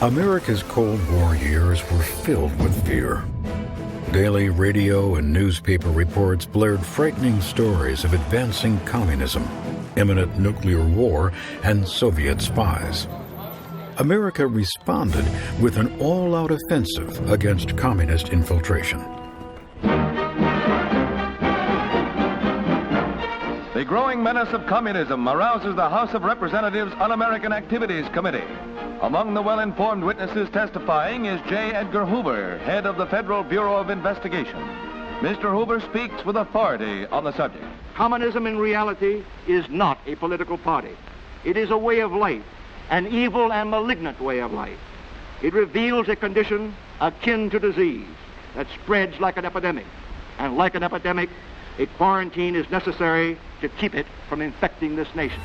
America's Cold War years were filled with fear. Daily radio and newspaper reports blared frightening stories of advancing communism, imminent nuclear war, and Soviet spies. America responded with an all-out offensive against communist infiltration. The growing menace of communism arouses the House of Representatives Un-American Activities Committee. Among the well-informed witnesses testifying is J. Edgar Hoover, head of the Federal Bureau of Investigation. Mr. Hoover speaks with authority on the subject. Communism in reality is not a political party. It is a way of life, an evil and malignant way of life. It reveals a condition akin to disease that spreads like an epidemic. And like an epidemic, a quarantine is necessary to keep it from infecting this nation.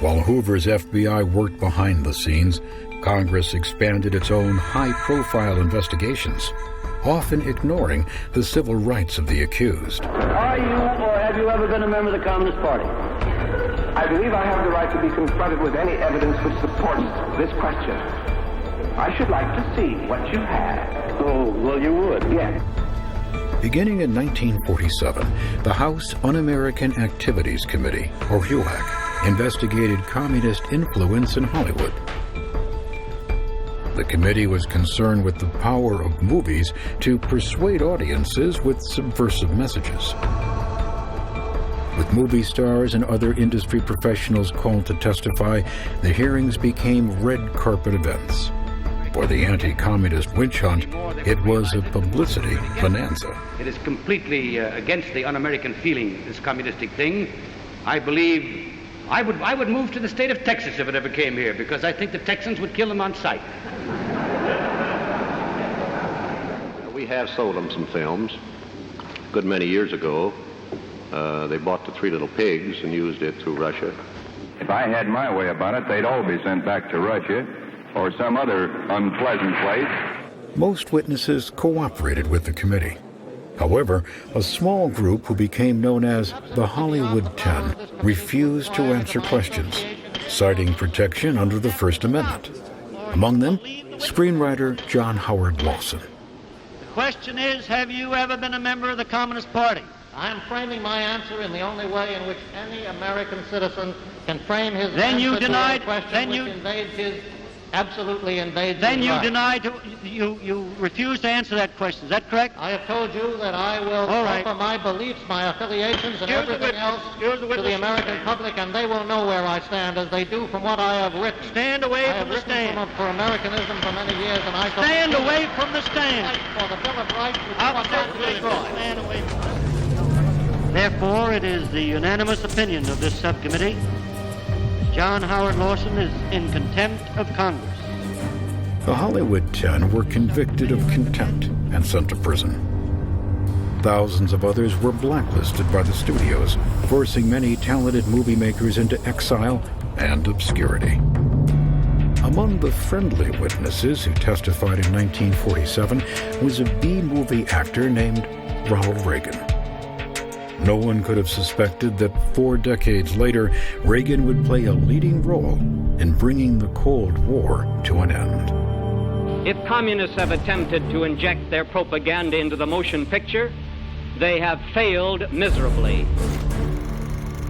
While Hoover's FBI worked behind the scenes, Congress expanded its own high-profile investigations, often ignoring the civil rights of the accused. Are you or have you ever been a member of the Communist Party? I believe I have the right to be confronted with any evidence which supports this question. I should like to see what you have. Oh, well, you would. Yes. Beginning in 1947, the House Un-American Activities Committee, or HUAC, investigated communist influence in Hollywood. The committee was concerned with the power of movies to persuade audiences with subversive messages. With movie stars and other industry professionals called to testify, the hearings became red carpet events. For the anti-communist witch hunt, it was a publicity bonanza. It is completely against the un-American feeling, this communistic thing. I believe I would move to the state of Texas if it ever came here, because I think the Texans would kill them on sight. We have sold them some films. A good many years ago, they bought the Three Little Pigs and used it through Russia. If I had my way about it, they'd all be sent back to Russia or some other unpleasant place. Most witnesses cooperated with the committee. However, a small group who became known as the Hollywood 10 refused to answer questions, citing protection under the First Amendment. Among them, screenwriter John Howard Lawson. The question is, have you ever been a member of the Communist Party? I'm framing my answer in the only way in which any American citizen can frame his then answer you denied, to a question then which you, invades his, absolutely invades then his you right. denied, you refused to answer that question. Is that correct? I have told you that I will offer my beliefs, my affiliations, and everything else to the American public, and they will know where I stand, as they do from what I have written. Stand away from the stand. I have written for Americanism for many years, and I stand away from the stand. For the Bill of Rights, stand away from the stand. Therefore, it is the unanimous opinion of this subcommittee John Howard Lawson is in contempt of Congress. The Hollywood 10 were convicted of contempt and sent to prison. Thousands of others were blacklisted by the studios, forcing many talented movie makers into exile and obscurity. Among the friendly witnesses who testified in 1947 was a B-movie actor named Ronald Reagan. No one could have suspected that 4 decades later, Reagan would play a leading role in bringing the Cold War to an end. If communists have attempted to inject their propaganda into the motion picture, they have failed miserably.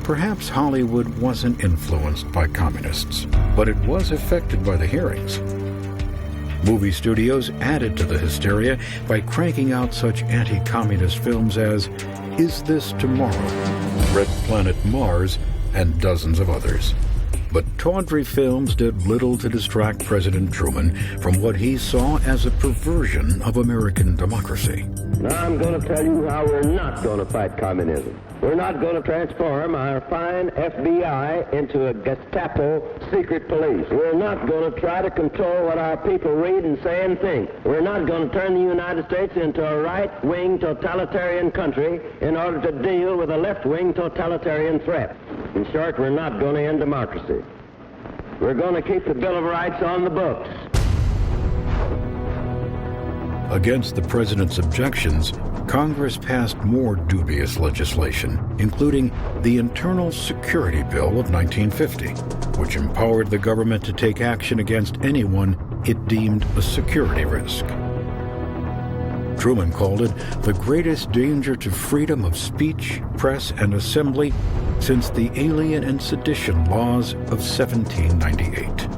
Perhaps Hollywood wasn't influenced by communists, but it was affected by the hearings. Movie studios added to the hysteria by cranking out such anti-communist films as Is This Tomorrow?, Red Planet Mars, and dozens of others. But tawdry films did little to distract President Truman from what he saw as a perversion of American democracy. Now I'm going to tell you how we're not going to fight communism. We're not going to transform our fine FBI into a Gestapo secret police. We're not going to try to control what our people read and say and think. We're not going to turn the United States into a right-wing totalitarian country in order to deal with a left-wing totalitarian threat. In short, we're not going to end democracy. We're going to keep the Bill of Rights on the books. Against the president's objections, Congress passed more dubious legislation, including the Internal Security Bill of 1950, which empowered the government to take action against anyone it deemed a security risk. Truman called it the greatest danger to freedom of speech, press, and assembly since the Alien and Sedition laws of 1798.